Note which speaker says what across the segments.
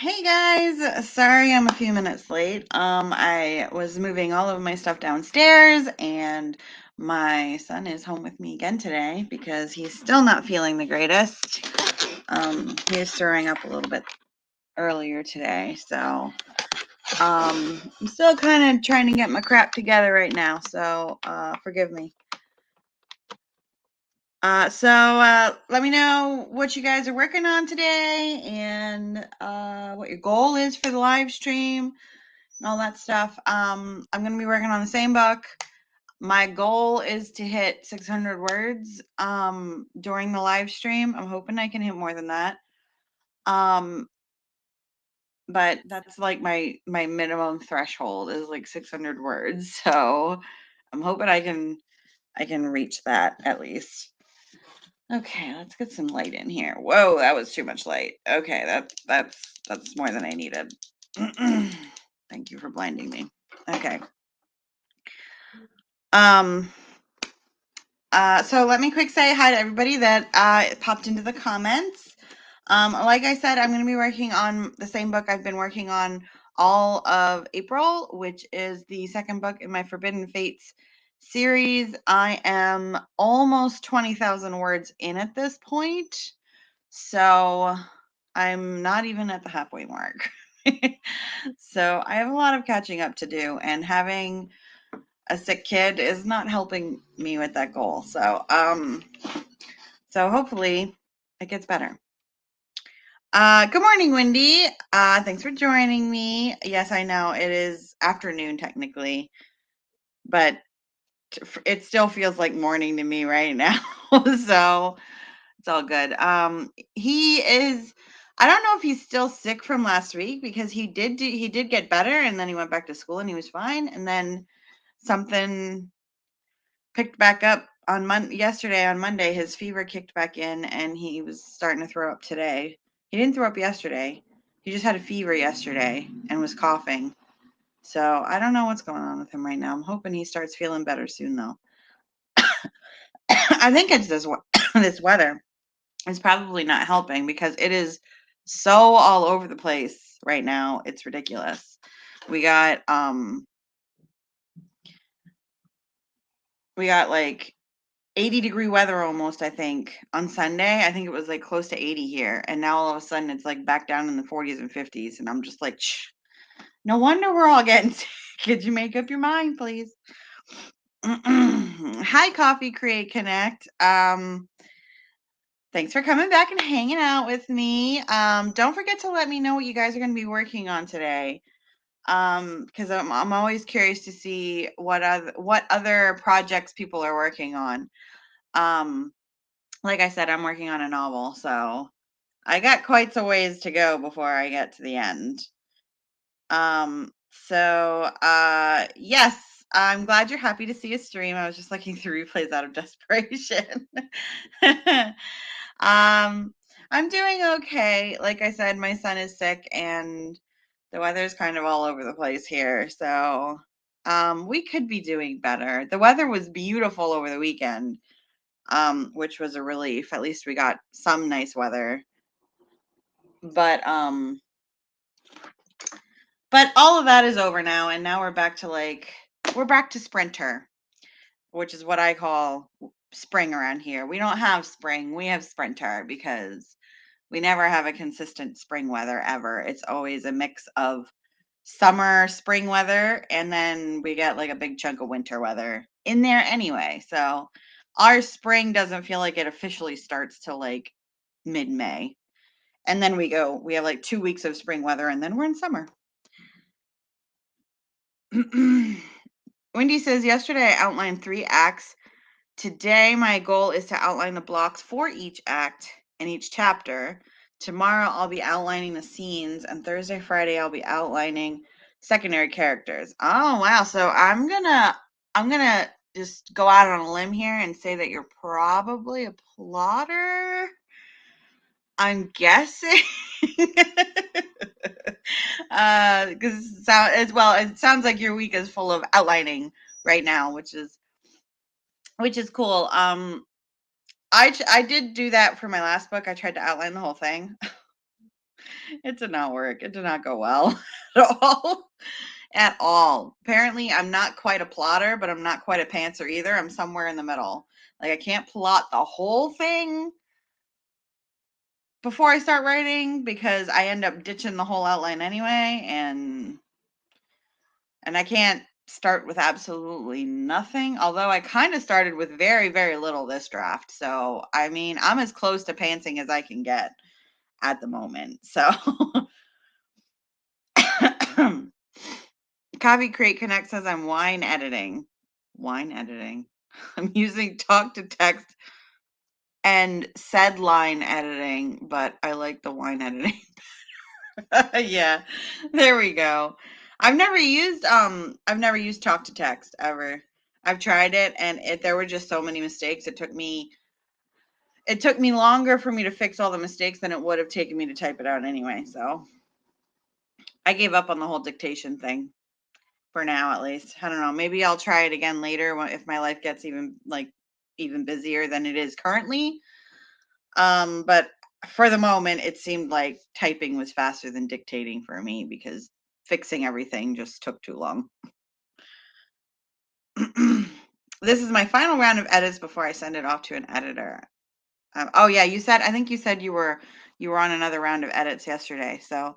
Speaker 1: Hey guys, sorry I'm a few minutes late. I was moving all of my stuff downstairs and my son is home with me again today because he's still not feeling the greatest. He was throwing up a little bit earlier today, so I'm still kind of trying to get my crap together right now, so forgive me. Let me know what you guys are working on today and what your goal is for the live stream and all that stuff. I'm going to be working on the same book. My goal is to hit 600 words during the live stream. I'm hoping I can hit more than that. But that's like my minimum threshold is like 600 words. So I'm hoping I can reach that at least. Okay, let's get some light in here. Whoa, that was too much light. Okay, that's more than I needed. Thank you for blinding me. Okay. So let me quick say hi to everybody that popped into the comments. Like I said, I'm going to be working on the same book I've been working on all of April, which is the second book in my Forbidden Fates series. I am almost 20,000 words in at this point. So I'm not even at the halfway mark. So I have a lot of catching up to do, and having a sick kid is not helping me with that goal. So hopefully it gets better. Good morning, Wendy. Thanks for joining me. Yes, I know it is afternoon technically, but it still feels like morning to me right now. So it's all good. He is. I don't know if he's still sick from last week because he did get better and then he went back to school and he was fine, and then something picked back up on yesterday. On Monday, his fever kicked back in and he was starting to throw up today. He didn't throw up yesterday. He just had a fever yesterday and was coughing. So I don't know what's going on with him right now. I'm hoping he starts feeling better soon, though. I think it's this this weather is probably not helping because it is so all over the place right now. It's ridiculous. We got like 80-degree weather almost, I think, on Sunday. I think it was like close to 80 here. And now all of a sudden it's like back down in the 40s and 50s. And I'm just like, no wonder we're all getting sick. Could you make up your mind, please? Hi, Coffee Create Connect. Thanks for coming back and hanging out with me. Don't forget to let me know what you guys are going to be working on today. Because I'm always curious to see what other projects people are working on. Like I said, I'm working on a novel, so I got quite a ways to go before I get to the end. Yes, I'm glad you're happy to see a stream. I was just looking through replays out of desperation. I'm doing okay. Like I said, my son is sick and the weather's kind of all over the place here. So, we could be doing better. The weather was beautiful over the weekend, which was a relief. At least we got some nice weather. But all of that is over now, and now we're back to sprinter, which is what I call spring around here. We don't have spring, we have sprinter because we never have a consistent spring weather ever. It's always a mix of summer, spring weather, and then we get like a big chunk of winter weather in there anyway. So our spring doesn't feel like it officially starts till like mid-May. And then we have like 2 weeks of spring weather and then we're in summer. Wendy says, yesterday I outlined 3 acts. Today my goal is to outline the blocks for each act and each chapter. Tomorrow I'll be outlining the scenes, and Thursday, Friday I'll be outlining secondary characters. Oh wow. So I'm gonna just go out on a limb here and say that you're probably a plotter. I'm guessing. Because it sounds like your week is full of outlining right now, which is cool. I did do that for my last book. I tried to outline the whole thing. It did not work. It did not go well at all. At all. Apparently, I'm not quite a plotter, but I'm not quite a pantser either. I'm somewhere in the middle. Like I can't plot the whole thing before I start writing because I end up ditching the whole outline anyway, and I can't start with absolutely nothing. Although I kind of started with very, very little this draft. So I mean, I'm as close to pantsing as I can get at the moment. So Copy Create Connect says I'm wine editing. Wine editing. I'm using talk to text and said line editing, but I like the wine editing. Yeah, there we go. I've never used talk to text ever. I've tried it and there were just so many mistakes. It took me longer for me to fix all the mistakes than it would have taken me to type it out anyway. So I gave up on the whole dictation thing for now, at least. I don't know. Maybe I'll try it again later if my life gets even busier than it is currently. But for the moment, it seemed like typing was faster than dictating for me because fixing everything just took too long. This is my final round of edits before I send it off to an editor. Oh yeah, I think you said you were on another round of edits yesterday. So,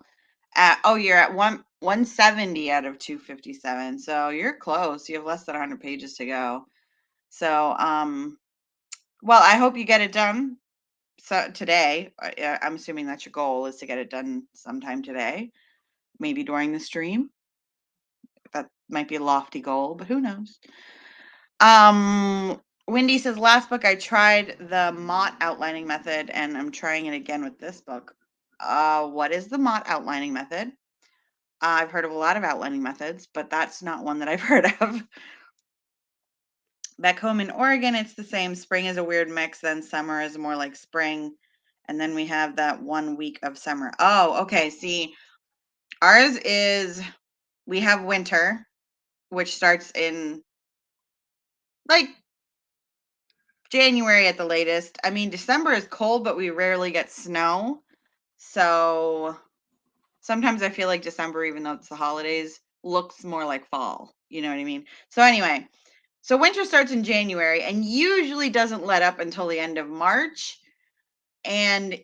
Speaker 1: you're at 170 out of 257. So you're close. You have less than 100 pages to go. So, well, I hope you get it done. So today, I'm assuming that's your goal is to get it done sometime today, maybe during the stream. That might be a lofty goal, but who knows? Wendy says, last book I tried the Mott outlining method, and I'm trying it again with this book. What is the Mott outlining method? I've heard of a lot of outlining methods, but that's not one that I've heard of. Back home in Oregon, it's the same. Spring is a weird mix, then summer is more like spring, and then we have that 1 week of summer. Oh, okay. See, ours is we have winter, which starts in like January at the latest. I mean, December is cold, but we rarely get snow. So sometimes I feel like December, even though it's the holidays, looks more like fall. You know what I mean? So anyway, so winter starts in January and usually doesn't let up until the end of March. And,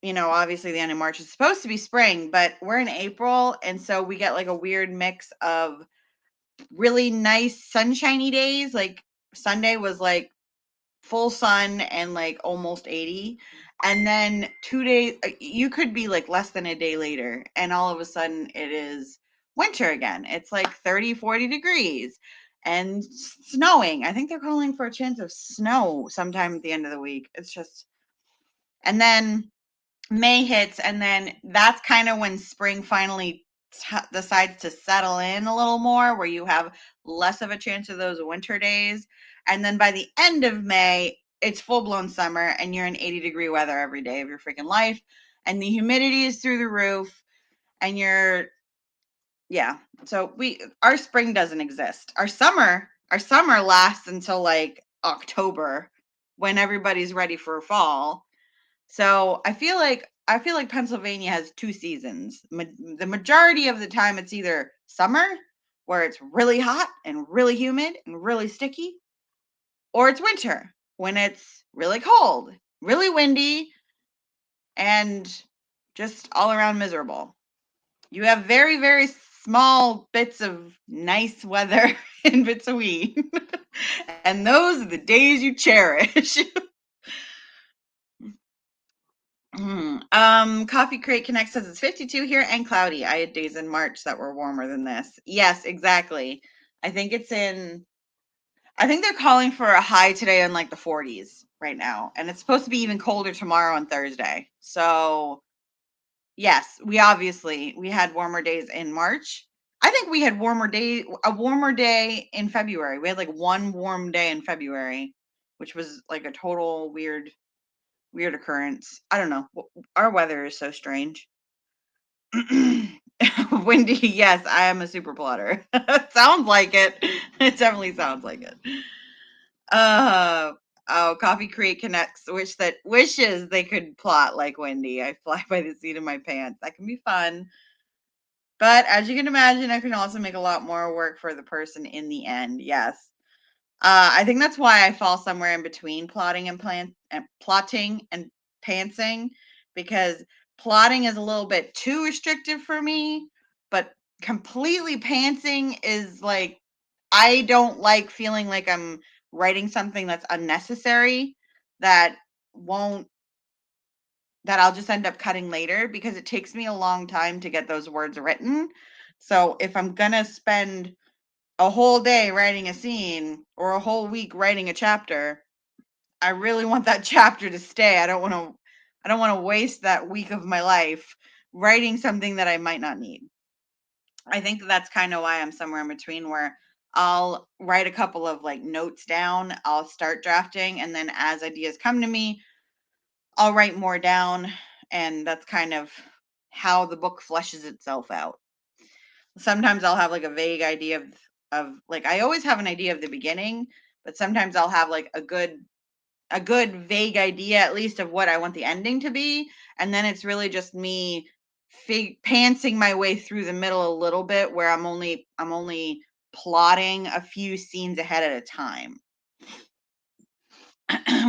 Speaker 1: obviously the end of March is supposed to be spring, but we're in April. And so we get like a weird mix of really nice sunshiny days. Like Sunday was like full sun and like almost 80. And then 2 days, you could be like less than a day later. And all of a sudden it is winter again. It's like 30, 40 degrees and snowing. I think they're calling for a chance of snow sometime at the end of the week. It's just, and then May hits, and then that's kind of when spring finally decides to settle in a little more, where you have less of a chance of those winter days. And then by the end of May, it's full blown summer, and you're in 80-degree weather every day of your freaking life. And the humidity is through the roof, and yeah. So our spring doesn't exist. Our summer lasts until like October when everybody's ready for fall. So I feel like Pennsylvania has two seasons. The majority of the time, it's either summer, where it's really hot and really humid and really sticky, or it's winter, when it's really cold, really windy, and just all around miserable. You have very, very small bits of nice weather in between. And those are the days you cherish. Coffee Crate Connect says it's 52 here and cloudy. I had days in March that were warmer than this. Yes, exactly. I think I think they're calling for a high today in like the 40s right now. And it's supposed to be even colder tomorrow and Thursday. So, yes, we had warmer days in March. I think we had a warmer day in February. We had like one warm day in February, which was like a total weird occurrence. I don't know. Our weather is so strange. Windy, yes, I am a super plotter. Sounds like it. It definitely sounds like it. Uh Oh, Coffee Creek connects wishes they could plot like Wendy. I fly by the seat of my pants. That can be fun. But as you can imagine, I can also make a lot more work for the person in the end. Yes. I think that's why I fall somewhere in between plotting and pantsing, because plotting is a little bit too restrictive for me, but completely pantsing is like, I don't like feeling like I'm writing something that's unnecessary that won't that I'll just end up cutting later, because it takes me a long time to get those words written. So if I'm gonna spend a whole day writing a scene or a whole week writing a chapter, I really want that chapter to stay. I don't want to waste that week of my life writing something that I might not need. I think that's kind of why I'm somewhere in between, where I'll write a couple of like notes down, I'll start drafting, and then as ideas come to me, I'll write more down, and that's kind of how the book fleshes itself out. Sometimes I'll have like a vague idea of like, I always have an idea of the beginning, but sometimes I'll have like a good vague idea at least of what I want the ending to be, and then it's really just me pantsing my way through the middle a little bit, where I'm only plotting a few scenes ahead at a time.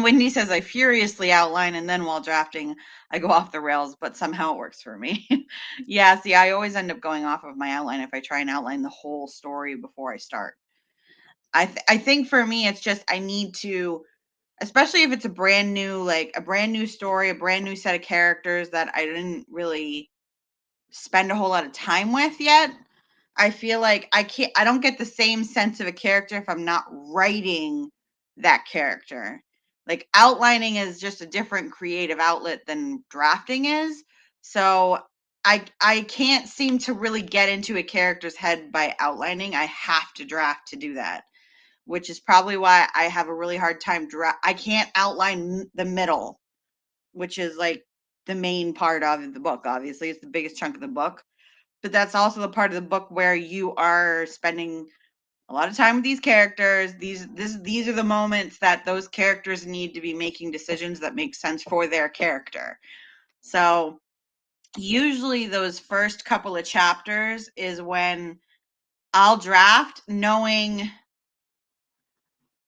Speaker 1: Wendy says I furiously outline, and then while drafting I go off the rails, but somehow it works for me. Yeah, see, I always end up going off of my outline if I try and outline the whole story before I start. I think for me it's just I need to, especially if it's a brand new story, a brand new set of characters that I didn't really spend a whole lot of time with yet. I feel like I don't get the same sense of a character if I'm not writing that character. Like, outlining is just a different creative outlet than drafting is. So I can't seem to really get into a character's head by outlining. I have to draft to do that, which is probably why I have a really hard time I can't outline the middle, which is like the main part of the book. Obviously, it's the biggest chunk of the book, but that's also the part of the book where you are spending a lot of time with these characters. These are the moments that those characters need to be making decisions that make sense for their character. So usually those first couple of chapters is when I'll draft knowing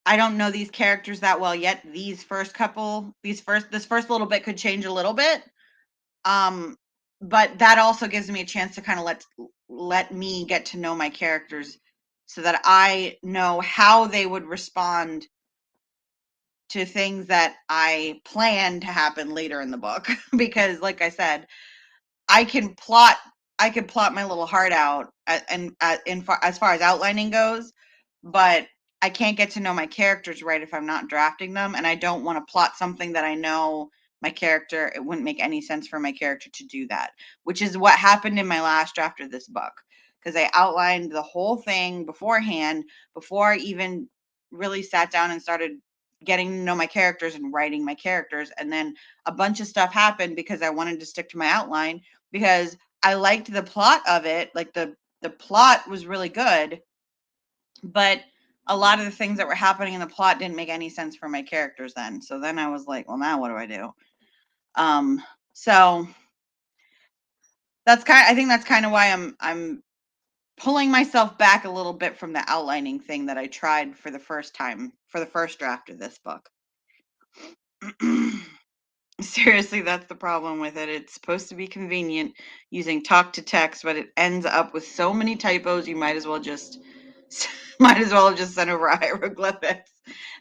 Speaker 1: I don't know these characters that well yet. This first little bit could change a little bit. Um, but that also gives me a chance to kind of let me get to know my characters, so that I know how they would respond to things that I plan to happen later in the book. Because like I said, I can plot I could plot my little heart out as far as outlining goes, but I can't get to know my characters right if I'm not drafting them, and I don't want to plot something that I know my character it wouldn't make any sense for my character to do that, which is what happened in my last draft of this book, because I outlined the whole thing beforehand before I even really sat down and started getting to know my characters and writing my characters, and then a bunch of stuff happened because I wanted to stick to my outline, because I liked the plot of it. Like, the plot was really good, but a lot of the things that were happening in the plot didn't make any sense for my characters then. So then I was like, well, now what do I do? So I think that's kind of why I'm pulling myself back a little bit from the outlining thing that I tried for the first time for the first draft of this book. Seriously, that's the problem with it. It's supposed to be convenient using talk to text, but it ends up with so many typos. You might as well have just sent over hieroglyphics.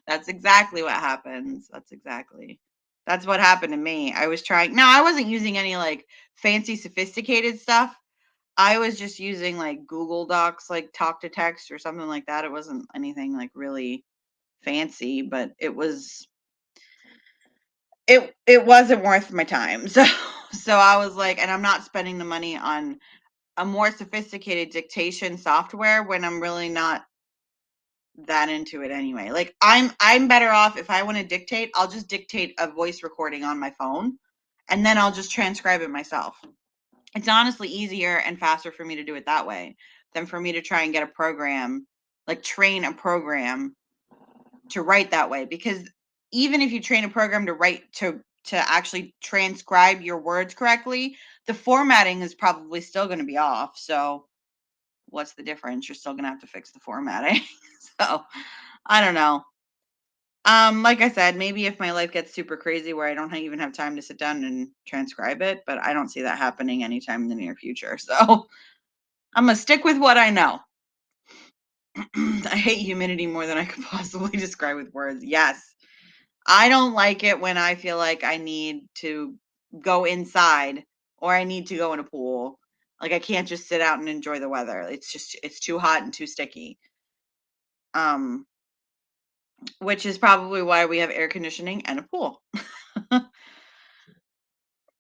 Speaker 1: That's exactly what happens. That's what happened to me. I was trying. No, I wasn't using any like fancy sophisticated stuff. I was just using like Google Docs, like talk to text or something like that. It wasn't anything like really fancy, but it wasn't worth my time. So I was like, and I'm not spending the money on a more sophisticated dictation software when I'm really not that into it anyway. Like, I'm better off if I want to dictate, I'll just dictate a voice recording on my phone, and then I'll just transcribe it myself. It's honestly easier and faster for me to do it that way than for me to try and get a program, like train a program to write that way, because even if you train a program to write to actually transcribe your words correctly, the formatting is probably still going to be off. So what's the difference? You're still going to have to fix the formatting. So I don't know. Like I said, maybe if my life gets super crazy where I don't even have time to sit down and transcribe it, but I don't see that happening anytime in the near future. So I'm gonna stick with what I know. I hate humidity more than I could possibly describe with words. Yes. I don't like it when I feel like I need to go inside or I need to go in a pool. Like I can't just sit out and enjoy the weather. It's too hot and too sticky. Um, which is probably why we have air conditioning and a pool.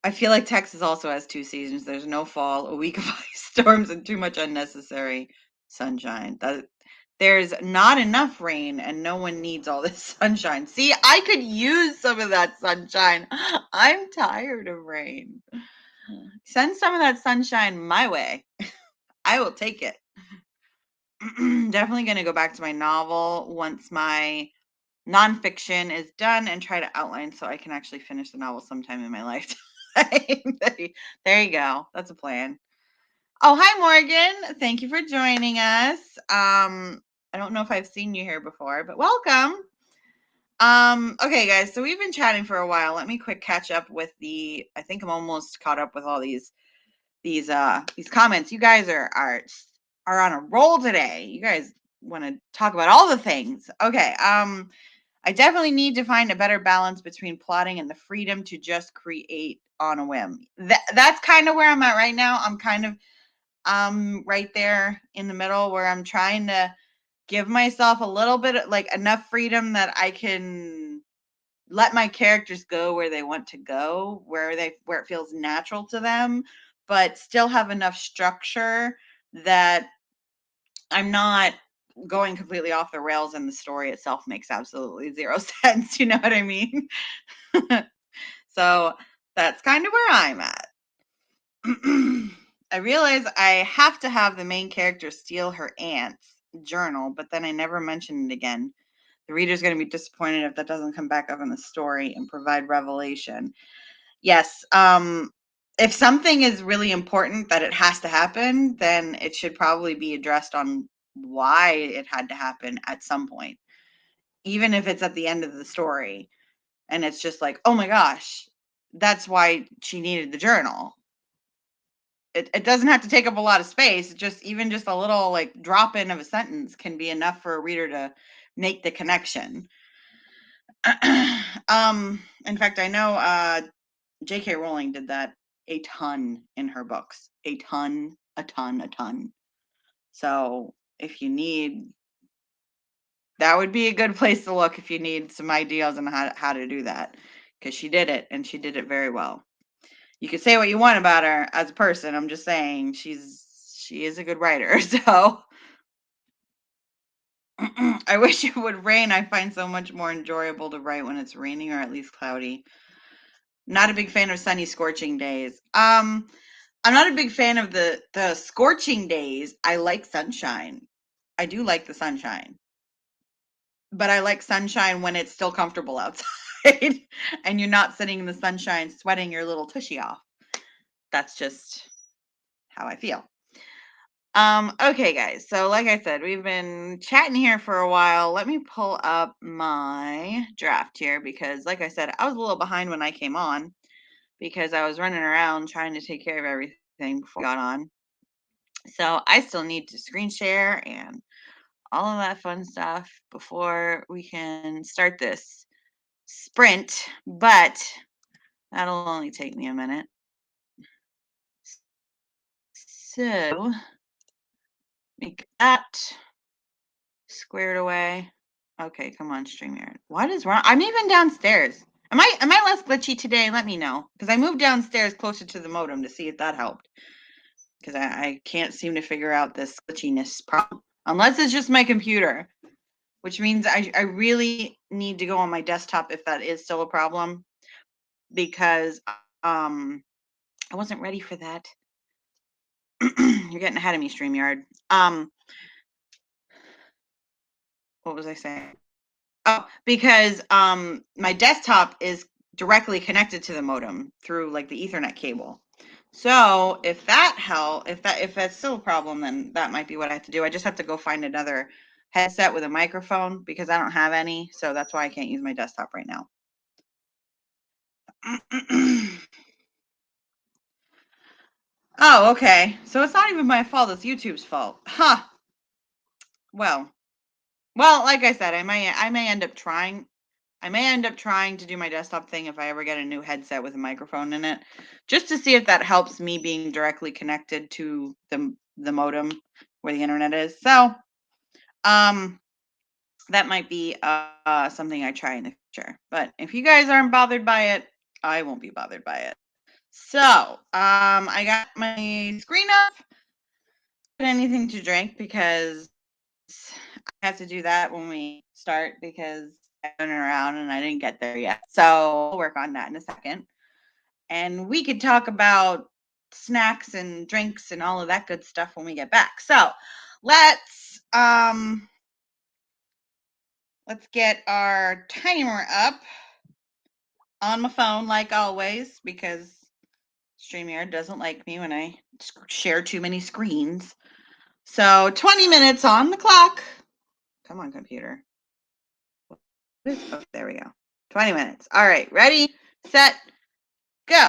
Speaker 1: I feel like Texas also has 2 seasons. There's no fall, a week of ice storms, and too much unnecessary sunshine. There's not enough rain, and no one needs all this sunshine. See, I could use some of that sunshine. I'm tired of rain. Send some of that sunshine my way. I will take it. Definitely going to go back to my novel once my nonfiction is done and try to outline so I can actually finish the novel sometime in my lifetime. There you go. That's a plan. Oh, hi, Morgan. Thank you for joining us. I don't know if I've seen you here before, but welcome. Okay, guys. So we've been chatting for a while. Let me quick catch up with I think I'm almost caught up with all these comments. You guys are on a roll today. You guys want to talk about all the things. Okay. I definitely need to find a better balance between plotting and the freedom to just create on a whim. That's kind of where I'm at right now. I'm kind of right there in the middle where I'm trying to give myself a little bit like enough freedom that I can let my characters go where they want to go, where it feels natural to them, but still have enough structure that I'm not going completely off the rails and the story itself makes absolutely zero sense. You know what I mean? So that's kind of where I'm at. I realize I have to have the main character steal her aunt's journal, but then I never mention it again. The reader's going to be disappointed if that doesn't come back up in the story and provide revelation. Yes, if something is really important that it has to happen, then it should probably be addressed on why it had to happen at some point, even if it's at the end of the story. And it's just like, oh my gosh, that's why she needed the journal. It doesn't have to take up a lot of space. Even just a little like drop in of a sentence can be enough for a reader to make the connection. In fact, I know J.K. Rowling did that a ton in her books. A ton, a ton, a ton. So if you need, that would be a good place to look if you need some ideas on how to do that. Because she did it, and she did it very well. You can say what you want about her as a person. I'm just saying she is a good writer. So I wish it would rain. I find so much more enjoyable to write when it's raining or at least cloudy. Not a big fan of sunny, scorching days. I'm not a big fan of the scorching days. I like sunshine. I do like the sunshine, but I like sunshine when it's still comfortable outside and you're not sitting in the sunshine sweating your little tushy off. That's just how I feel. Okay, guys. So, like I said, we've been chatting here for a while. Let me pull up my draft here because, like I said, I was a little behind when I came on because I was running around trying to take care of everything before I got on. So, I still need to screen share and all of that fun stuff before we can start this sprint, but that'll only take me a minute. So, make that squared away. Okay, come on, StreamYard. What is wrong? I'm even downstairs. Am I less glitchy today? Let me know. Because I moved downstairs closer to the modem to see if that helped. Because I can't seem to figure out this glitchiness problem. Unless it's just my computer. Which means I really need to go on my desktop if that is still a problem. Because I wasn't ready for that. You're getting ahead of me, StreamYard. What was I saying? Oh, because my desktop is directly connected to the modem through like the Ethernet cable. So if that's still a problem, then that might be what I have to do. I just have to go find another headset with a microphone because I don't have any. So that's why I can't use my desktop right now. Oh, okay. So it's not even my fault. It's YouTube's fault. Huh. Well, like I said, I may end up trying. I may end up trying to do my desktop thing if I ever get a new headset with a microphone in it, just to see if that helps me being directly connected to the modem where the internet is. So, um, that might be something I try in the future. But if you guys aren't bothered by it, I won't be bothered by it. So, I got my screen up. Anything to drink because I have to do that when we start because I'm running around and I didn't get there yet. So I'll work on that in a second. And we could talk about snacks and drinks and all of that good stuff when we get back. So let's let's get our timer up on my phone like always because StreamYard doesn't like me when I share too many screens. So 20 minutes on the clock. Come on, computer. Oh, there we go. 20 minutes. All right. Ready, set, go.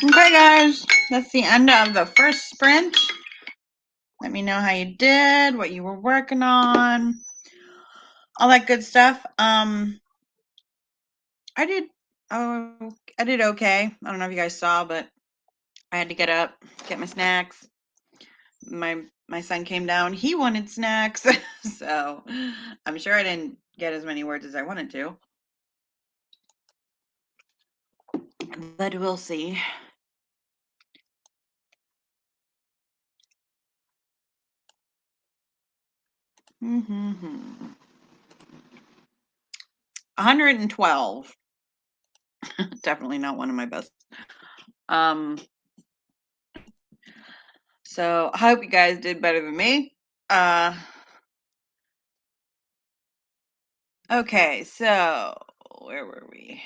Speaker 1: Okay, guys, that's the end of the first sprint. Let me know how you did, what you were working on, all that good stuff. I did. Oh, I did okay. I don't know if you guys saw, but I had to get up, get my snacks. My son came down. He wanted snacks, so I'm sure I didn't get as many words as I wanted to, but we'll see. Mm-hmm. 112. Definitely not one of my best. Um, so I hope you guys did better than me. Okay, so where were we?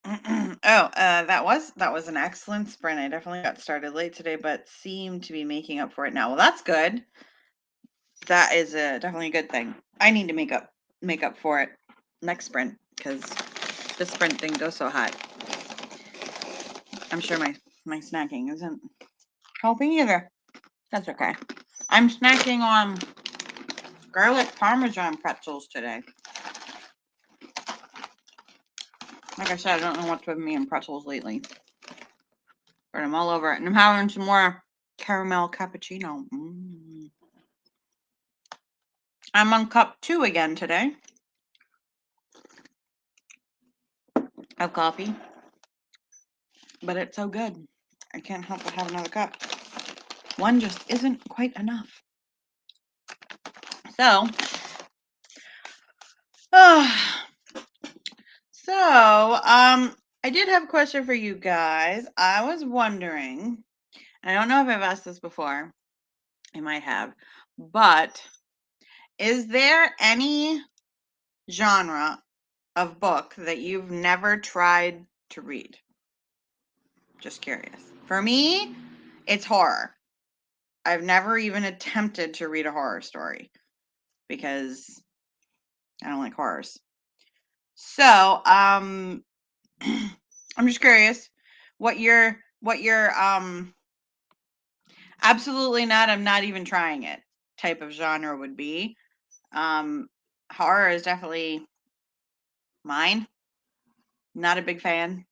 Speaker 1: That was an excellent sprint. I definitely got started late today, but seem to be making up for it now. Well, that's good. That is definitely a good thing. I need to make up for it next sprint because this sprint thing goes so hot. I'm sure my snacking isn't helping either. That's okay. I'm snacking on garlic parmesan pretzels today. Like I said, I don't know what's with me and pretzels lately, but I'm all over it. And I'm having some more caramel cappuccino. I'm on cup 2 again today of coffee, but it's so good. I can't help but have another cup. One just isn't quite enough. So, I did have a question for you guys. I was wondering, I don't know if I've asked this before. I might have, but is there any genre of book that you've never tried to read? Just curious. For me, it's horror. I've never even attempted to read a horror story because I don't like horrors. So, I'm just curious what your absolutely not, I'm not even trying it type of genre would be. Um, Horror is definitely mine. Not a big fan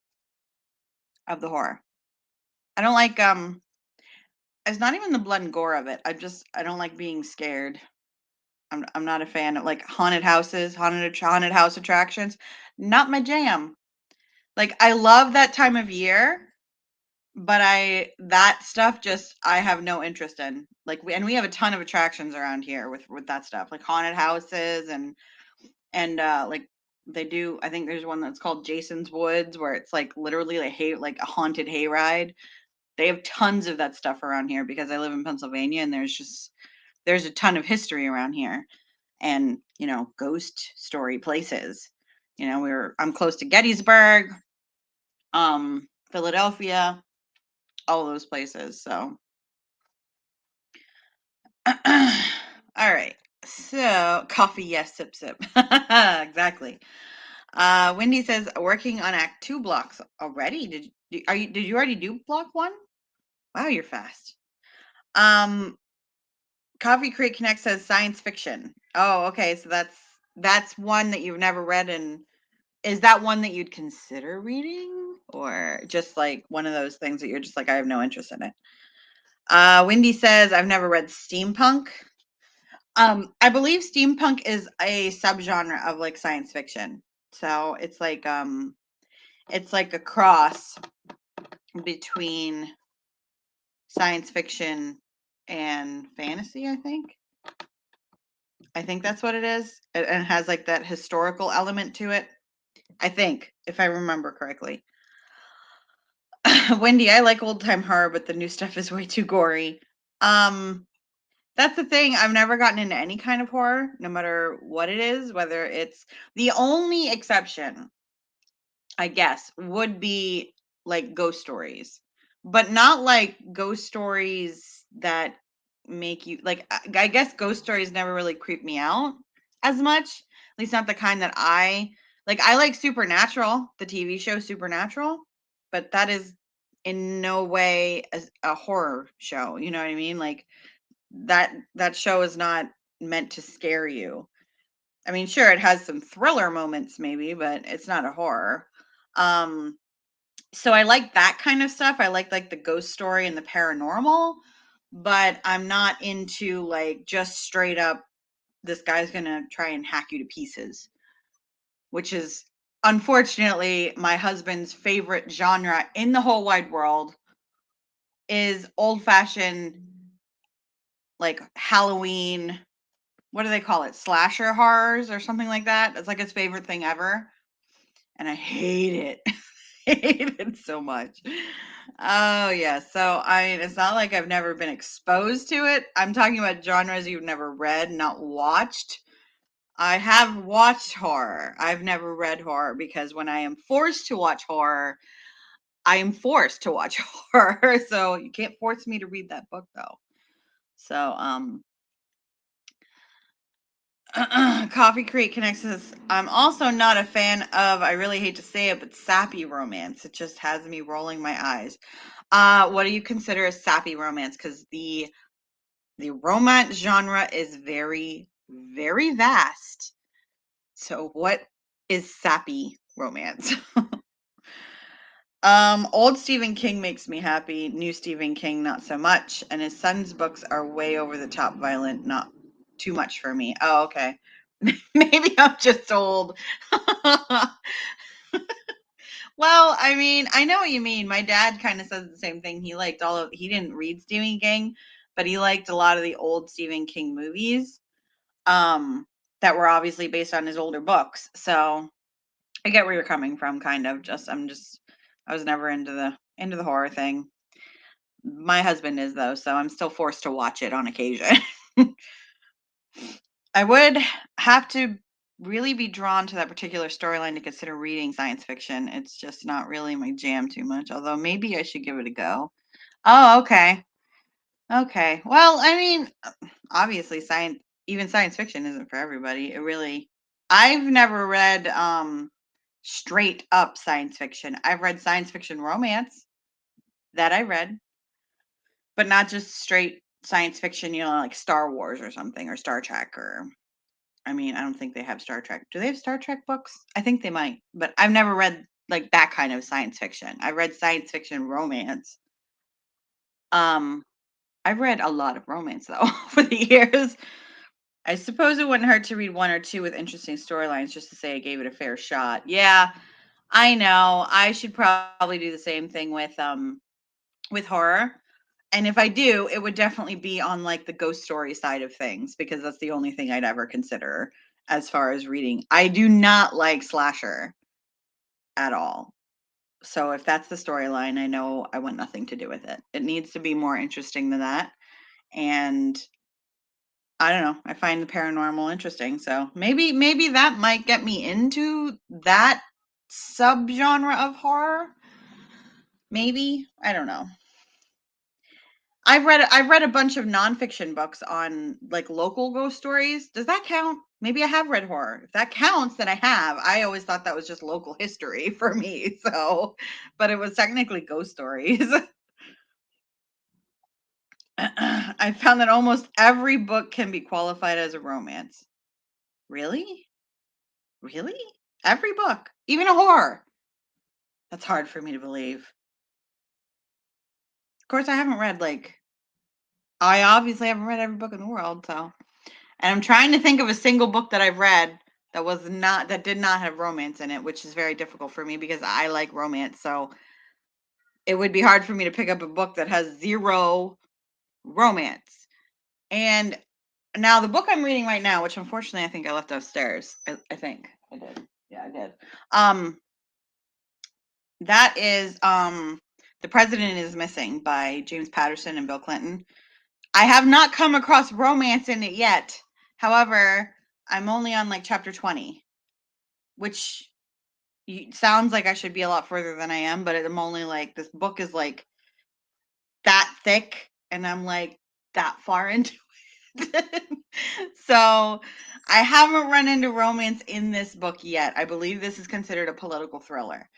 Speaker 1: of the horror. I don't like it's not even the blood and gore of it. I don't like being scared. I'm not a fan of like haunted houses, haunted house attractions. Not my jam. Like I love that time of year, but that stuff just I have no interest in. Like we have a ton of attractions around here with that stuff, like haunted houses and like they do. I think there's one that's called Jason's Woods where it's like literally like a haunted hayride. They have tons of that stuff around here because I live in Pennsylvania and there's a ton of history around here and, ghost story places. I'm close to Gettysburg, Philadelphia, all those places. So, all right. So, coffee, yes, sip, sip. Exactly. Wendy says working on Act 2 blocks already. Did you already do block 1? Wow, you're fast. Coffee Creek Connect says science fiction. Oh, okay. So that's one that you've never read, and is that one that you'd consider reading, or just like one of those things that you're just like I have no interest in it? Wendy says I've never read steampunk. I believe steampunk is a subgenre of like science fiction. So it's like a cross between science fiction and fantasy, I think. I think that's what it is. And it has like that historical element to it. I think, if I remember correctly. Wendy, I like old time horror, but the new stuff is way too gory. Um, that's the thing. I've never gotten into any kind of horror, no matter what it is, whether it's the only exception, I guess, would be like ghost stories, but not like ghost stories that make you like, I guess ghost stories never really creep me out as much. At least not the kind that I like. I like Supernatural, the TV show Supernatural. but that is in no way a horror show. You know what I mean? Like that show is not meant to scare you. I mean, sure, it has some thriller moments maybe, but it's not a horror. Um, so I like that kind of stuff. I like the ghost story and the paranormal, but I'm not into like just straight up this guy's going to try and hack you to pieces, which is unfortunately my husband's favorite genre in the whole wide world is old-fashioned like Halloween, what do they call it? Slasher horrors or something like that. It's like his favorite thing ever, and I hate it. Hate it so much. Oh yeah. So I mean, it's not like I've never been exposed to it. I'm talking about genres you've never read, not watched. I have watched horror. I've never read horror because when I am forced to watch horror, I am forced to watch horror. So you can't force me to read that book though. So Coffee Creek connects us. I'm also not a fan of, I really hate to say it, but sappy romance. It just has me rolling my eyes. What do you consider a sappy romance? Because the romance genre is very, very vast. So what is sappy romance? Old Stephen King makes me happy. New Stephen King, not so much. And his son's books are way over the top violent, not too much for me. Oh, okay. Maybe I'm just old. Well, I mean, I know what you mean. My dad kind of says the same thing. He didn't read Stephen King, but he liked a lot of the old Stephen King movies, that were obviously based on his older books. So I get where you're coming from, kind of. I was never into the horror thing. My husband is though, so I'm still forced to watch it on occasion. I would have to really be drawn to that particular storyline to consider reading science fiction. It's just not really my jam too much, although maybe I should give it a go. Oh, okay. Okay. Well, I mean, obviously science fiction isn't for everybody. I've never read straight up science fiction. I've read science fiction romance that I read, but not just straight science fiction, like Star Wars or something or Star Trek or I mean, I don't think they have Star Trek. Do they have Star Trek books? I think they might, but I've never read like that kind of science fiction. I read science fiction romance. Um, I've read a lot of romance though over the years. I suppose it wouldn't hurt to read one or two with interesting storylines just to say I gave it a fair shot. Yeah, I know. I should probably do the same thing with horror. And if I do, it would definitely be on like the ghost story side of things because that's the only thing I'd ever consider as far as reading. I do not like slasher at all. So if that's the storyline, I know I want nothing to do with it. It needs to be more interesting than that. And I don't know. I find the paranormal interesting. So maybe that might get me into that subgenre of horror. Maybe. I don't know. I've read a bunch of nonfiction books on like local ghost stories. Does that count? Maybe I have read horror. If that counts, then I have. I always thought that was just local history for me. So, but it was technically ghost stories. I found that almost every book can be qualified as a romance. Really? Really? Every book, even a horror. That's hard for me to believe. Of course, I obviously haven't read every book in the world, so. And I'm trying to think of a single book that I've read that did not have romance in it, which is very difficult for me because I like romance. So it would be hard for me to pick up a book that has zero romance. And now the book I'm reading right now, which unfortunately I think I left upstairs. I think I did. Yeah, I did. That is The President is Missing by James Patterson and Bill Clinton. I have not come across romance in it yet. However, I'm only on like chapter 20, which sounds like I should be a lot further than I am, but I'm only like, this book is like that thick, and I'm like that far into it. So I haven't run into romance in this book yet. I believe this is considered a political thriller.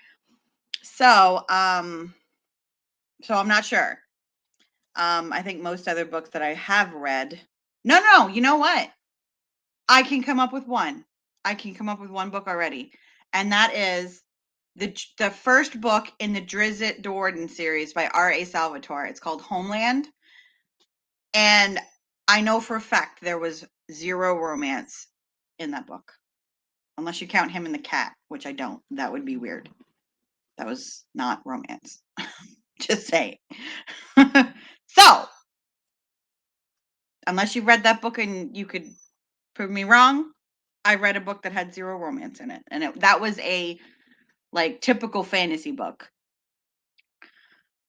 Speaker 1: So, so I'm not sure. I think most other books that I have read. No, you know what? I can come up with one. I can come up with one book already, and that is the first book in the Drizzt Do'Urden series by R.A. Salvatore. It's called Homeland, and I know for a fact there was zero romance in that book, unless you count him and the cat, which I don't. That would be weird. That was not romance. Just say. So, unless you read that book and you could prove me wrong, I read a book that had zero romance in it, and that was a like typical fantasy book,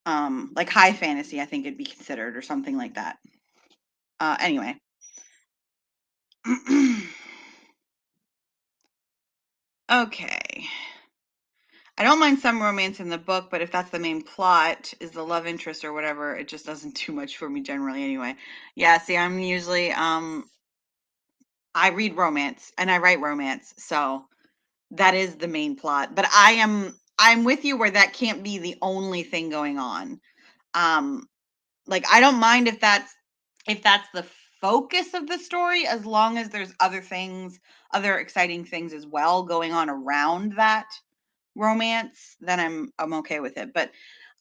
Speaker 1: like high fantasy, I think it'd be considered, or something like that. Anyway, okay. I don't mind some romance in the book, but if that's the main plot, is the love interest or whatever, it just doesn't do much for me generally anyway. Yeah, see, I'm usually I read romance and I write romance, so that is the main plot. But I'm with you where that can't be the only thing going on. Um like I don't mind if that's the focus of the story, as long as there's other things, other exciting things as well going on around that romance, then I'm okay with it. But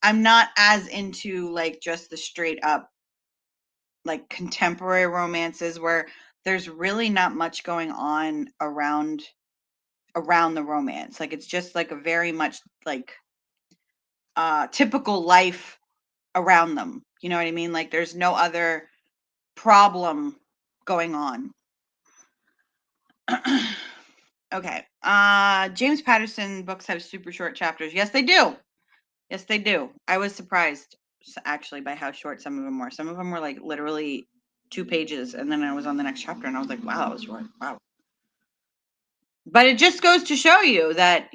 Speaker 1: I'm not as into like just the straight up like contemporary romances where there's really not much going on around the romance. Like it's just like a very much like typical life around them. You know what I mean? Like there's no other problem going on. Okay. James Patterson books have super short chapters. Yes, they do. Yes, they do. I was surprised actually by how short some of them were. Some of them were like literally 2 pages, and then I was on the next chapter, and I was like, "Wow, that was short." Wow. But it just goes to show you that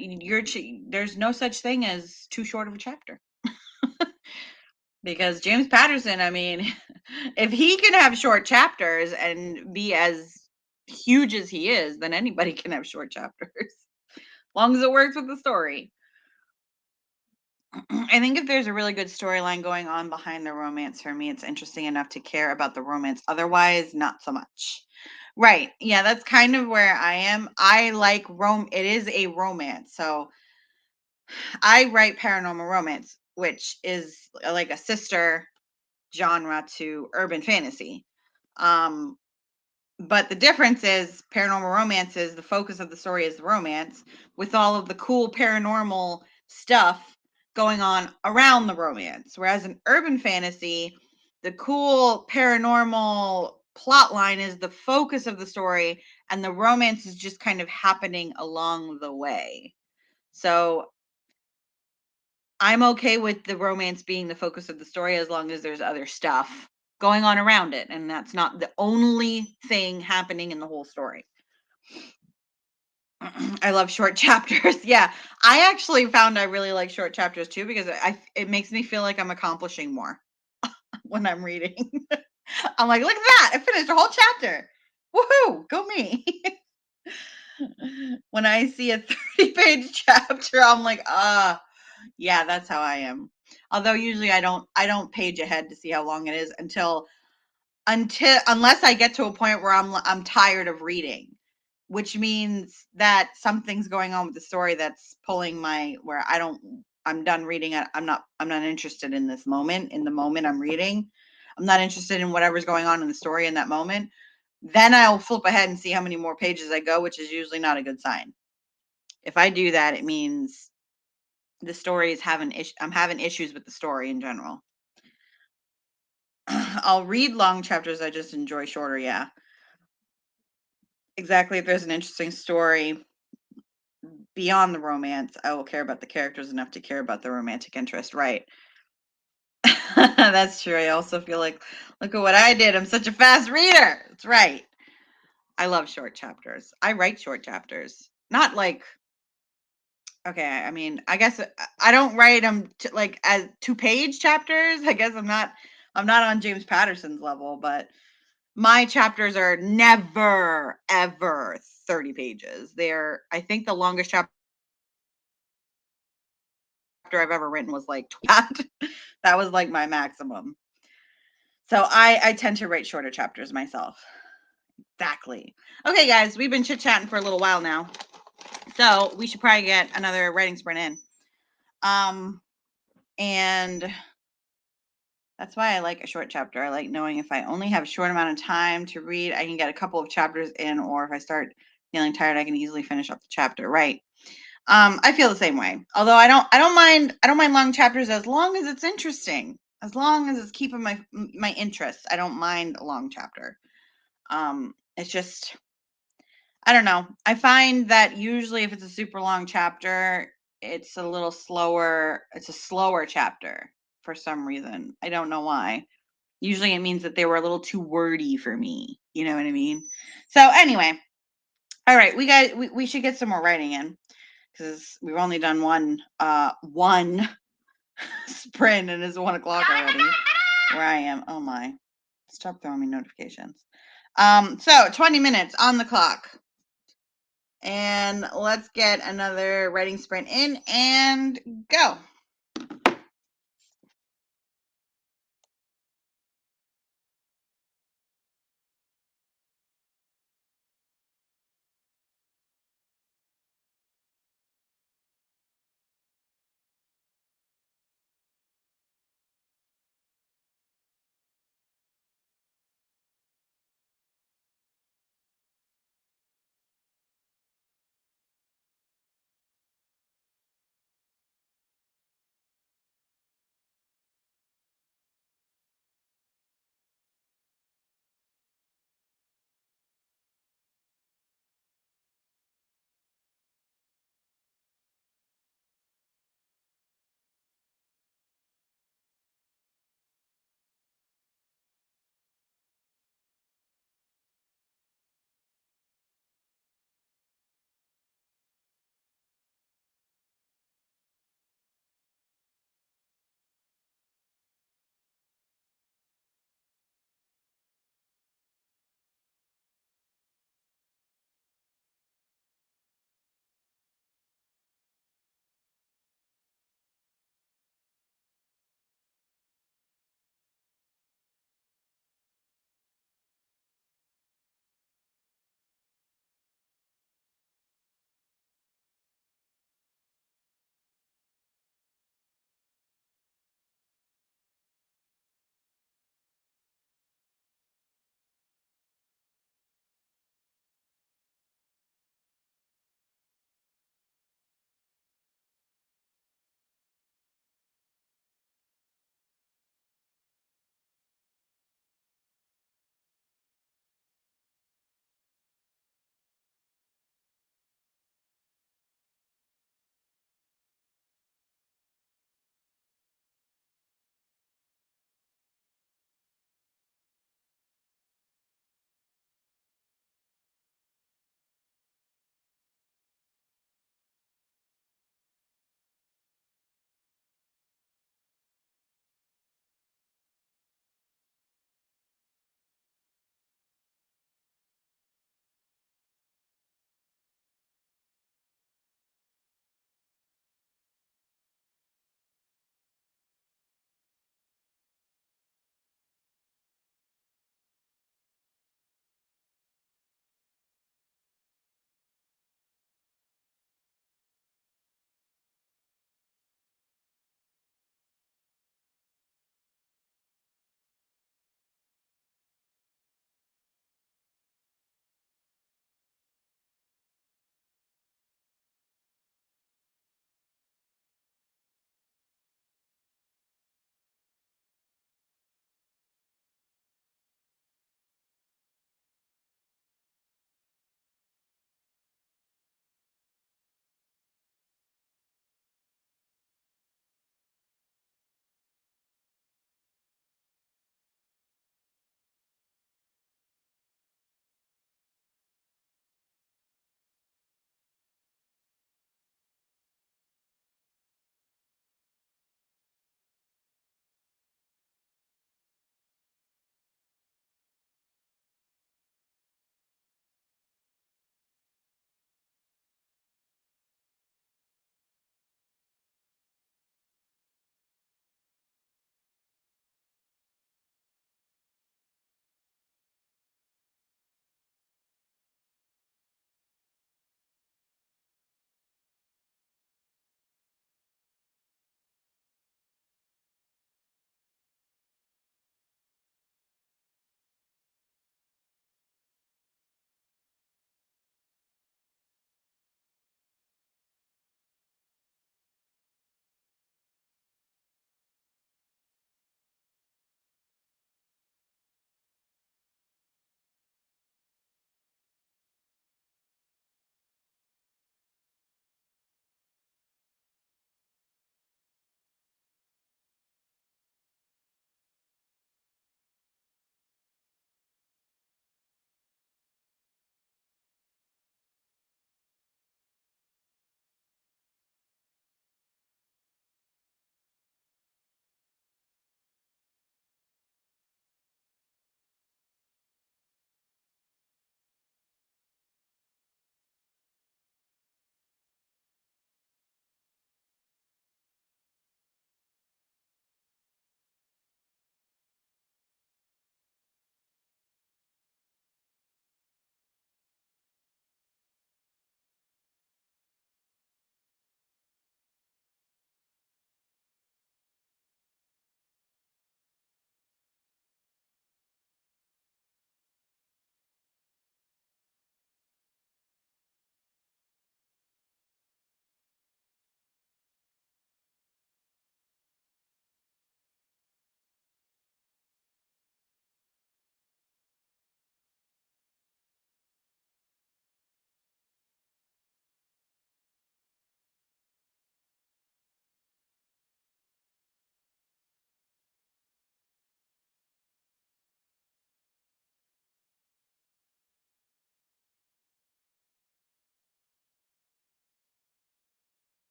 Speaker 1: there's no such thing as too short of a chapter. Because James Patterson, I mean, if he can have short chapters and be as huge as he is, then anybody can have short chapters, as long as it works with the story. I think if there's a really good storyline going on behind the romance, for me, it's interesting enough to care about the romance. Otherwise, not so much. Right. Yeah, that's kind of where I am. I like it is a romance. So I write paranormal romance, which is like a sister genre to urban fantasy. Um, but the difference is paranormal romance is the focus of the story is the romance with all of the cool paranormal stuff going on around the romance. Whereas in urban fantasy, the cool paranormal plot line is the focus of the story and the romance is just kind of happening along the way. So I'm okay with the romance being the focus of the story as long as there's other stuff going on around it, and that's not the only thing happening in the whole story. I love short chapters. Yeah, I actually found I really like short chapters too because it makes me feel like I'm accomplishing more when I'm reading. I'm like, look at that! I finished a whole chapter. Woohoo! Go me! When I see a 30-page chapter, I'm like, yeah, that's how I am. Although usually I don't page ahead to see how long it is unless I get to a point where I'm tired of reading, which means that something's going on with the story that's pulling my where I'm done reading it. I'm not interested in this moment. In the moment I'm reading, I'm not interested in whatever's going on in the story in that moment. Then I'll flip ahead and see how many more pages I go, which is usually not a good sign. If I do that, it means the story is I'm having issues with the story in general. I'll read long chapters. I just enjoy shorter. Yeah, exactly. If there's an interesting story beyond the romance, I will care about the characters enough to care about the romantic interest. Right. That's true. I also feel like, look at what I did. I'm such a fast reader. That's right. I love short chapters. I write short chapters. Not like, okay, I mean, I guess I don't write them like as 2-page chapters. I guess I'm not on James Patterson's level, but my chapters are never ever 30 pages. I think the longest chapter I've ever written was like that. That was like my maximum. So I tend to write shorter chapters myself. Exactly. Okay, guys, we've been chit-chatting for a little while now. So we should probably get another writing sprint in. And that's why I like a short chapter. I like knowing if I only have a short amount of time to read, I can get a couple of chapters in, or if I start feeling tired, I can easily finish up the chapter. Right. I feel the same way. Although I don't mind long chapters as long as it's interesting. As long as it's keeping my interest. I don't mind a long chapter. It's just, I don't know. I find that usually if it's a super long chapter, it's a little slower. It's a slower chapter for some reason. I don't know why. Usually it means that they were a little too wordy for me. You know what I mean? So anyway, all right, we should get some more writing in because we've only done one sprint and it's 1:00 already where I am. Oh my. Stop throwing me notifications. So 20 minutes on the clock. And let's get another writing sprint in and go.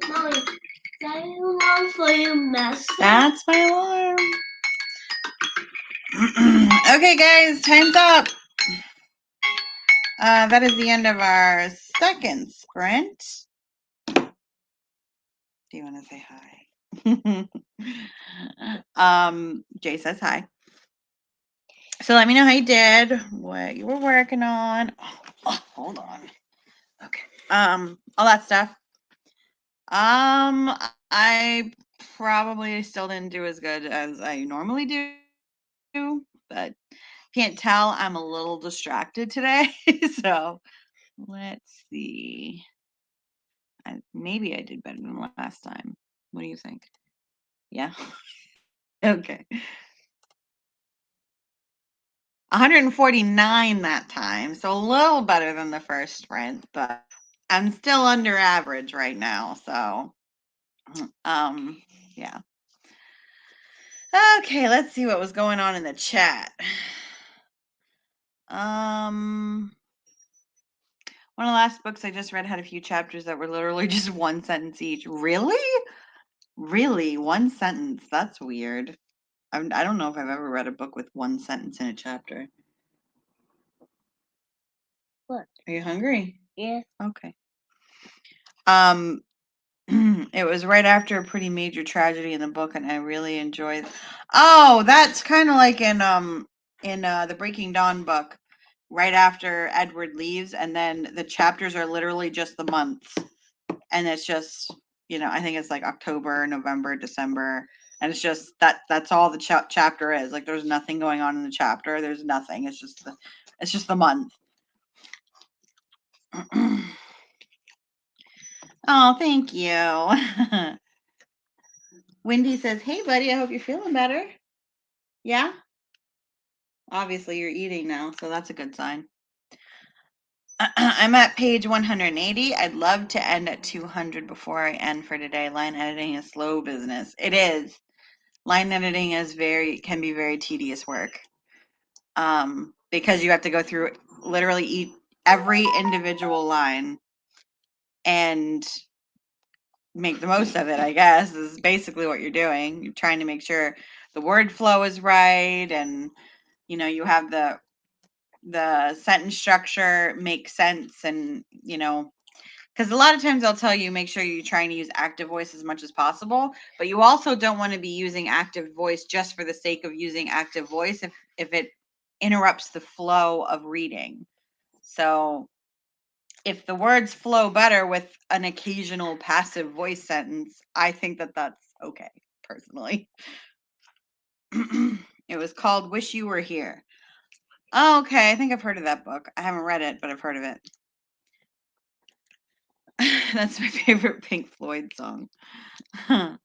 Speaker 2: Mommy, that alarm for you mess.
Speaker 1: That's my alarm. Okay, guys, time's up. That is the end of our second sprint. Do you want to say hi? Jay says hi. So let me know how you did, what you were working on. Oh, hold on. Okay. All that stuff. I probably still didn't do as good as I normally do, but can't tell. I'm a little distracted today. So let's see. Maybe I did better than last time. What do you think? Yeah. Okay. 149 that time. So a little better than the first sprint, but I'm still under average right now. So, yeah. Okay, let's see what was going on in the chat. One of the last books I just read had a few chapters that were literally just one sentence each. Really? Really? One sentence? That's weird. I don't know if I've ever read a book with one sentence in a chapter.
Speaker 2: What?
Speaker 1: Are you hungry?
Speaker 2: Yeah.
Speaker 1: Okay. It was right after a pretty major tragedy in the book, and I really enjoyed. Oh, that's kind of like in the Breaking Dawn book, right after Edward leaves, and then the chapters are literally just the months, and it's just I think it's like October, November, December, and it's just that's all the chapter is. Like there's nothing going on in the chapter. There's nothing. It's just the month. Oh, thank you. Wendy says, "Hey, buddy, I hope you're feeling better." Yeah? Obviously, you're eating now, so that's a good sign. I'm at page 180. I'd love to end at 200 before I end for today. Line editing is slow business. It is. Line editing can be very tedious work. Because you have to go through literally every individual line and make the most of it, I guess, is basically what you're doing. You're trying to make sure the word flow is right, and you have the sentence structure makes sense, and because a lot of times they'll tell you make sure you're trying to use active voice as much as possible, but you also don't want to be using active voice just for the sake of using active voice if it interrupts the flow of reading. So if the words flow better with an occasional passive voice sentence, I think that that's okay, personally. It was called Wish You Were Here. Oh, okay, I think I've heard of that book. I haven't read it, but I've heard of it. That's my favorite Pink Floyd song. I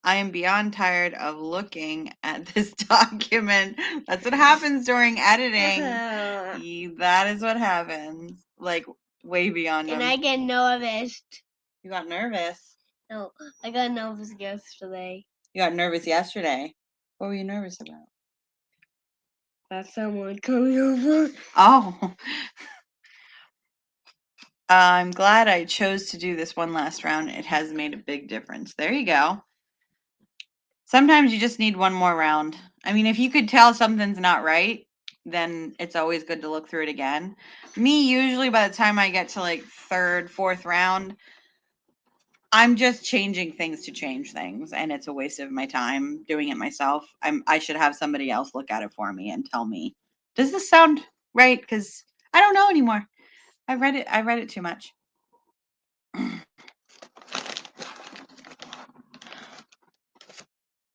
Speaker 1: am beyond tired of looking at this document. That's what happens during editing. That is what happens. Like, way beyond.
Speaker 2: And I get nervous.
Speaker 1: You got nervous?
Speaker 2: No, I got nervous yesterday.
Speaker 1: You got nervous yesterday? What were you nervous about?
Speaker 2: That someone coming over.
Speaker 1: Oh. I'm glad I chose to do this one last round. It has made a big difference. There you go. Sometimes you just need one more round. I mean, if you could tell something's not right, then it's always good to look through it again. Me, usually by the time I get to like third, fourth round, I'm just changing things to change things, and it's a waste of my time doing it myself. I should have somebody else look at it for me and tell me, does this sound right? Because I don't know anymore. I read it too much.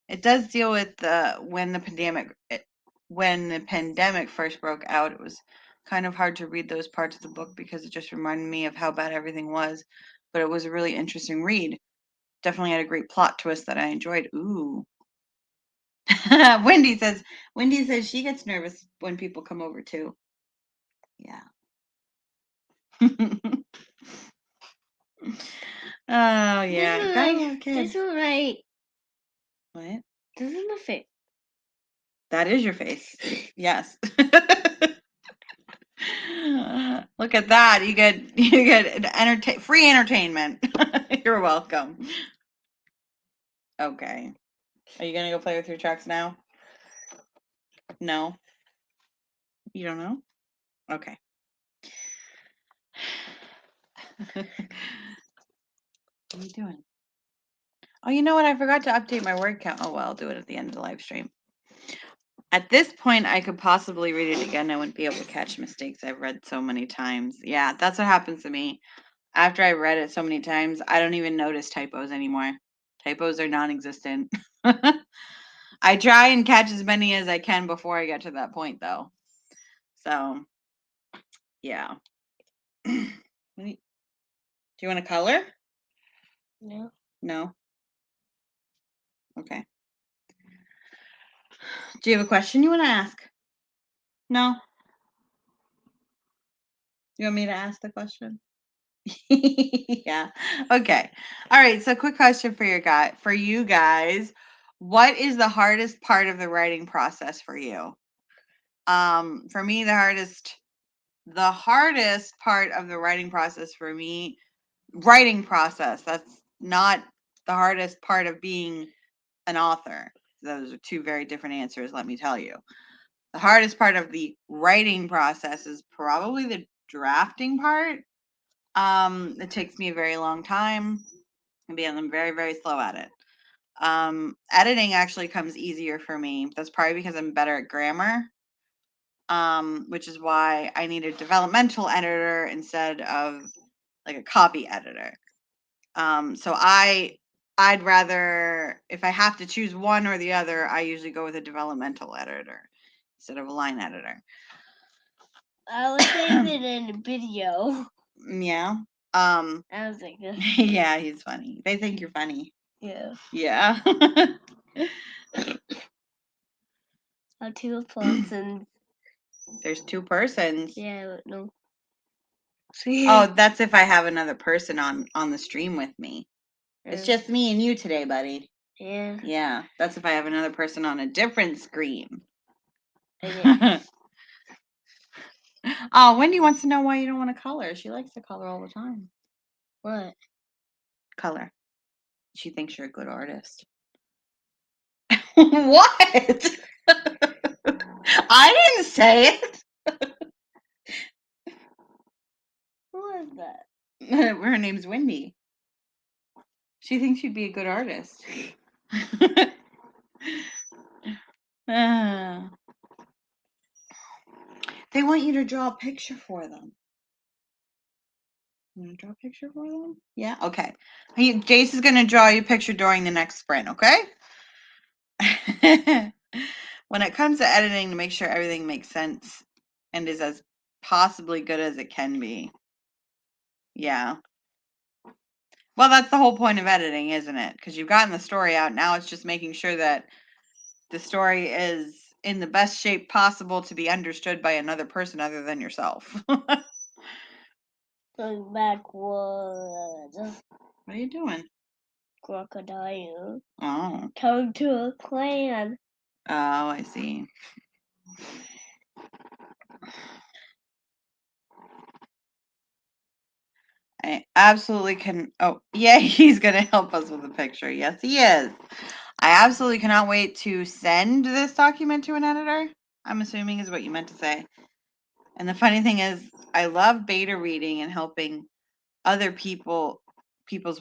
Speaker 1: It does deal with when the pandemic first broke out. It was kind of hard to read those parts of the book because it just reminded me of how bad everything was. But it was a really interesting read. Definitely had a great plot twist that I enjoyed. Ooh. Wendy says she gets nervous when people come over too. Yeah. Oh yeah.
Speaker 2: This is right.
Speaker 1: What?
Speaker 2: This is my face.
Speaker 1: That is your face. Yes. Look at that. You get free entertainment. You're welcome. Okay. Are you gonna go play with your trucks now? No. You don't know? Okay. What are you doing? Oh, you know what? I forgot to update my word count. Oh, well, I'll do it at the end of the live stream. At this point, I could possibly read it again. I wouldn't be able to catch mistakes I've read so many times. Yeah, that's what happens to me. After I read it so many times, I don't even notice typos anymore. Typos are non-existent. I try and catch as many as I can before I get to that point, though. So, yeah. Do you want to color?
Speaker 2: No.
Speaker 1: No. Okay. Do you have a question you want to ask? No. You want me to ask the question? Yeah. Okay. All right. So, quick question for you guys. What is the hardest part of the writing process for you? For me, the hardest part of the writing process for me, that's not the hardest part of being an author. Those are two very different answers, let me tell you. The hardest part of the writing process is probably the drafting part. It takes me a very long time, and I'm very, very slow at it. Editing actually comes easier for me. That's probably because I'm better at grammar. Which is why I need a developmental editor instead of like a copy editor. So I'd rather, if I have to choose one or the other, I usually go with a developmental editor instead of a line editor.
Speaker 2: I was saying it in a video.
Speaker 1: Yeah.
Speaker 2: I was like,
Speaker 1: yeah, he's funny. They think you're funny.
Speaker 2: Yeah.
Speaker 1: Yeah.
Speaker 2: How 2 persons.
Speaker 1: There's 2 persons.
Speaker 2: Yeah, no.
Speaker 1: Oh, that's if I have another person on the stream with me. It's just me and you today, buddy.
Speaker 2: Yeah.
Speaker 1: Yeah, that's if I have another person on a different screen. Oh, Wendy wants to know why you don't want to color. She likes to color all the time.
Speaker 2: What?
Speaker 1: Color. She thinks you're a good artist. What? I didn't say it.
Speaker 2: Who is that?
Speaker 1: Her name's Wendy. She thinks you'd be a good artist. They want you to draw a picture for them. You want to draw a picture for them? Yeah? Okay. Jace is going to draw you a picture during the next sprint, okay? When it comes to editing, to make sure everything makes sense and is as possibly good as it can be. Yeah. Well, that's the whole point of editing, isn't it? Because you've gotten the story out. Now it's just making sure that the story is in the best shape possible to be understood by another person other than yourself.
Speaker 2: Going backwards.
Speaker 1: What are you doing?
Speaker 2: Crocodile.
Speaker 1: Oh.
Speaker 2: Turn to a clan.
Speaker 1: Oh, I see. I absolutely can. Oh, yeah, he's going to help us with the picture. Yes, he is. I absolutely cannot wait to send this document to an editor. I'm assuming is what you meant to say. And the funny thing is, I love beta reading and helping other people's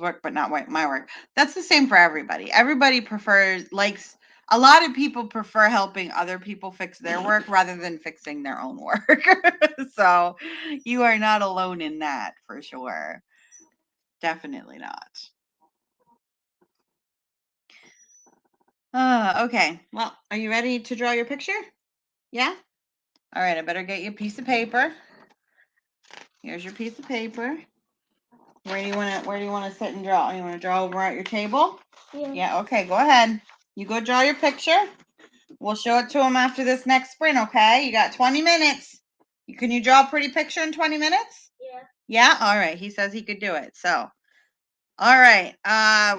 Speaker 1: work, but not my work. That's the same for everybody. Everybody likes. A lot of people prefer helping other people fix their work rather than fixing their own work. So you are not alone in that for sure. Definitely not. Okay. Well, are you ready to draw your picture? Yeah? All right, I better get you a piece of paper. Here's your piece of paper. Where do you want to sit and draw? You want to draw over at your table?
Speaker 2: Yeah.
Speaker 1: Yeah, okay, go ahead. You go draw your picture. We'll show it to him after this next sprint, okay? You got 20 minutes. Can you draw a pretty picture in 20 minutes?
Speaker 2: Yeah.
Speaker 1: Yeah? All right. He says he could do it. So, all right.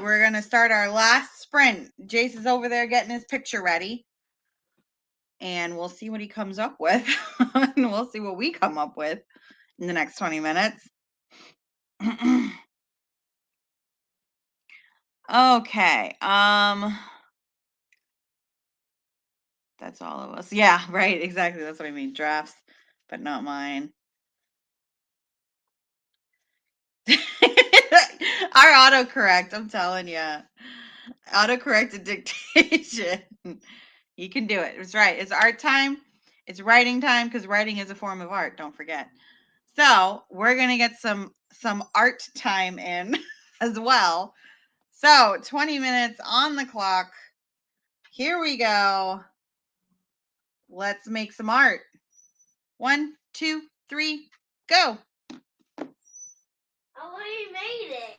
Speaker 1: We're going to start our last sprint. Jace is over there getting his picture ready. and we'll see what he comes up with. And we'll see what we come up with in the next 20 minutes. Okay. That's all of us. Yeah, right. Exactly. That's what I mean. Drafts, but not mine. Our autocorrect, I'm telling you. Autocorrect and dictation. You can do it. It's right. It's art time. It's writing time because writing is a form of art. Don't forget. So we're gonna get some art time in as well. So 20 minutes on the clock. Here we go. Let's make some art. 1, 2, 3, go.
Speaker 2: I already made it.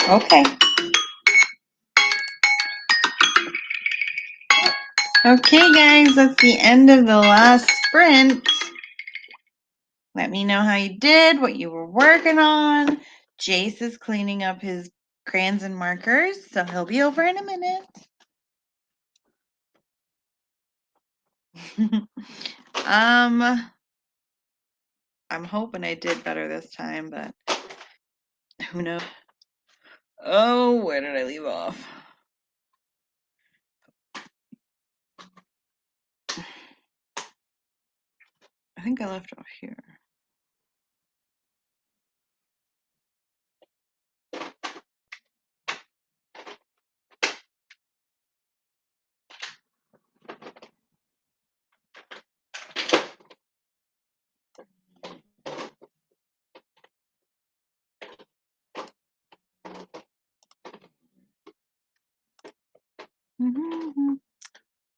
Speaker 1: Okay. Okay, guys, that's the end of the last sprint. Let me know how you did, what you were working on. Jace is cleaning up his crayons and markers, so he'll be over in a minute. I'm hoping I did better this time, but who knows? Oh, where did I leave off? I think I left off here.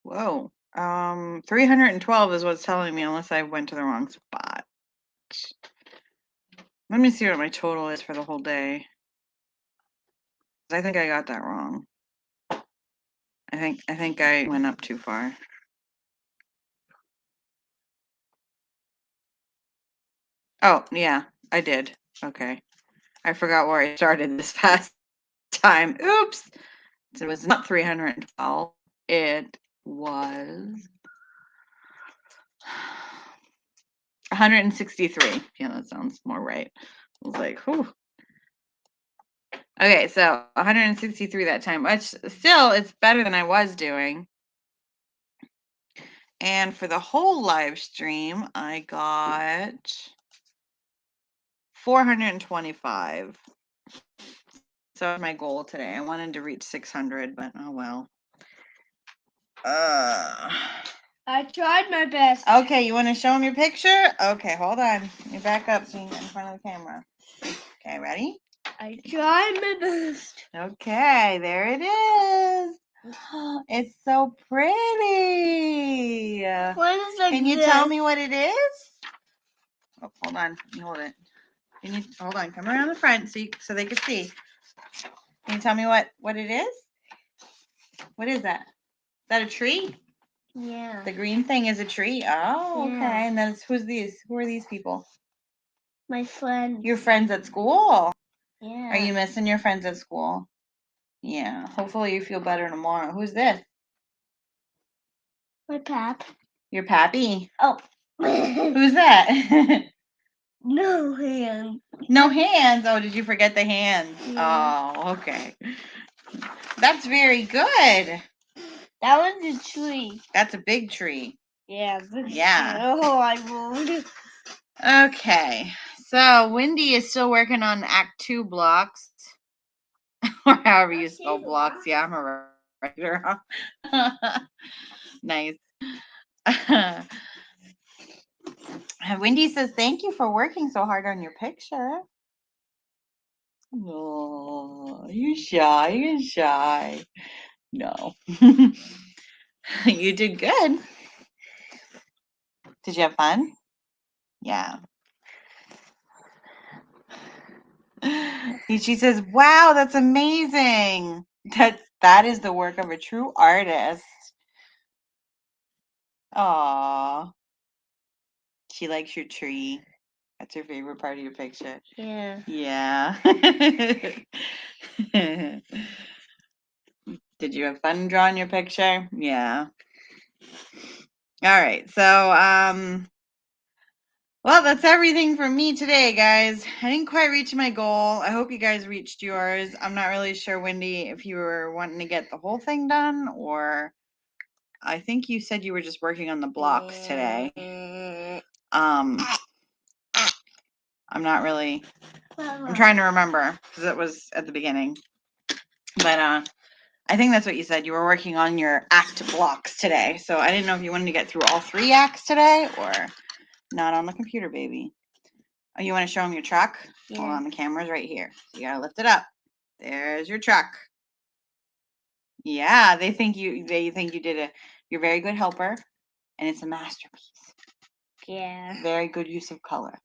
Speaker 1: Whoa. 312 is what's telling me, unless I went to the wrong spot. Let me see what my total is for the whole day. I think I got that wrong. I think I went up too far. Oh, yeah, I did. Okay. I forgot where I started this past time. Oops. So it was not 312. It was 163. Yeah, that sounds more right. I was like, whew. Okay, so 163 that time, which still it's better than I was doing. And for the whole live stream, I got 425. So that's my goal today. I wanted to reach 600, but oh well.
Speaker 2: I tried my best.
Speaker 1: Okay, you want to show them your picture? Okay, hold on. Let me back up so you can get in front of the camera. Okay, ready?
Speaker 2: I tried my best.
Speaker 1: Okay, there it is. It's so pretty. Can you tell me what it is? Oh, hold on. Let me hold it. Hold on. Come around the front so they can see. Can you tell me what it is? What is that? Is that a tree?
Speaker 2: Yeah.
Speaker 1: The green thing is a tree. Oh, okay.
Speaker 2: Yeah.
Speaker 1: And then who's these? Who are these people?
Speaker 2: My friend.
Speaker 1: Your friends at school.
Speaker 2: Yeah.
Speaker 1: Are you missing your friends at school? Yeah. Hopefully you feel better tomorrow. Who's this?
Speaker 2: My pap.
Speaker 1: Your pappy.
Speaker 2: Oh.
Speaker 1: Who's that?
Speaker 2: No hands.
Speaker 1: No hands. Oh, did you forget the hands?
Speaker 2: Yeah.
Speaker 1: Oh, okay. That's very good.
Speaker 2: That was a tree.
Speaker 1: That's a big tree.
Speaker 2: Yeah.
Speaker 1: Yeah.
Speaker 2: Oh, I moved.
Speaker 1: Okay. So Wendy is still working on Act 2 blocks. Or however you spell blocks. Yeah, I'm a writer. Nice. Wendy says, thank you for working so hard on your picture. Oh, you're shy. You're shy. No. You did good. Did you have fun? Yeah. She says, wow, that's amazing. That is the work of a true artist. Aw. She likes your tree. That's her favorite part of your picture.
Speaker 2: Yeah.
Speaker 1: Yeah. Did you have fun drawing your picture? Yeah. All right. So, well, that's everything from me today, guys. I didn't quite reach my goal. I hope you guys reached yours. I'm not really sure, Wendy, if you were wanting to get the whole thing done, or I think you said you were just working on the blocks today. I'm not really. I'm trying to remember because it was at the beginning. But I think that's what you said. You were working on your act blocks today. So I didn't know if you wanted to get through all 3 acts today or not on the computer, baby. Oh, you want to show them your truck?
Speaker 2: Yeah.
Speaker 1: Hold on, the camera's right here. So you gotta lift it up. There's your truck. Yeah, they think you did you're a very good helper, and it's a masterpiece.
Speaker 2: Yeah.
Speaker 1: Very good use of color.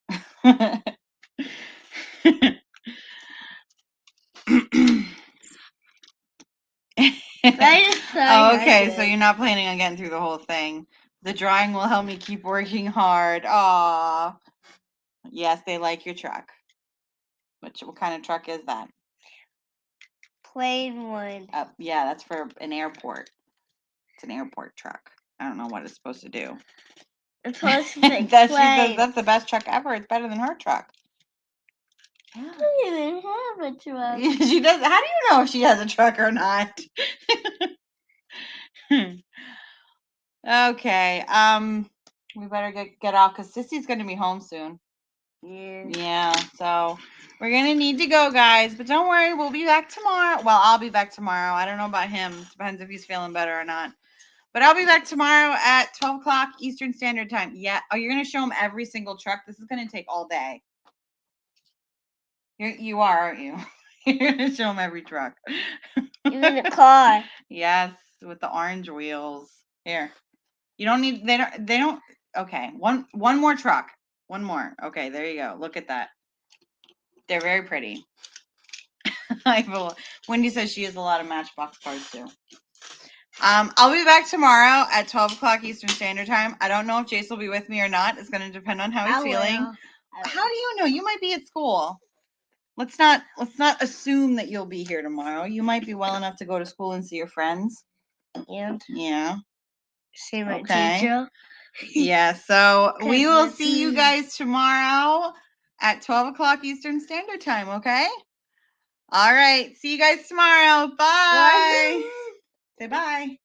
Speaker 2: I just
Speaker 1: Oh, okay, so
Speaker 2: started.
Speaker 1: you're not planning on getting through the whole thing. The drawing will help me keep working hard. Aw. Yes, they like your truck. What kind of truck is that?
Speaker 2: Plain one.
Speaker 1: Yeah, that's for an airport. It's an airport truck. I don't know what it's supposed to do.
Speaker 2: It's supposed to be
Speaker 1: She says
Speaker 2: plain.
Speaker 1: that's the best truck ever. It's better than her truck.
Speaker 2: I don't even have a truck.
Speaker 1: She does. How do you know if she has a truck or not? Okay. We better get off because Sissy's going to be home soon.
Speaker 2: Yeah.
Speaker 1: Yeah. So we're gonna need to go, guys. But don't worry, we'll be back tomorrow. Well, I'll be back tomorrow. I don't know about him. Depends if he's feeling better or not. But I'll be back tomorrow at 12 o'clock Eastern Standard Time. Yeah. Oh, you're gonna show him every single truck. This is gonna take all day. You are, aren't you? You're gonna show him every truck.
Speaker 2: Even the car.
Speaker 1: Yes, with the orange wheels. Here. You don't need. They don't. Okay. One more truck. One more. Okay. There you go. Look at that. They're very pretty. Wendy says she has a lot of Matchbox cars too. I'll be back tomorrow at 12 o'clock Eastern Standard Time. I don't know if Jace will be with me or not. It's going to depend on how he's feeling. How do you know? You might be at school. Let's not assume that you'll be here tomorrow. You might be well enough to go to school and see your friends. Yeah.
Speaker 2: See my teacher.
Speaker 1: Yeah. So we will see you guys tomorrow at 12 o'clock Eastern Standard Time. Okay. All right. See you guys tomorrow. Bye. Say bye.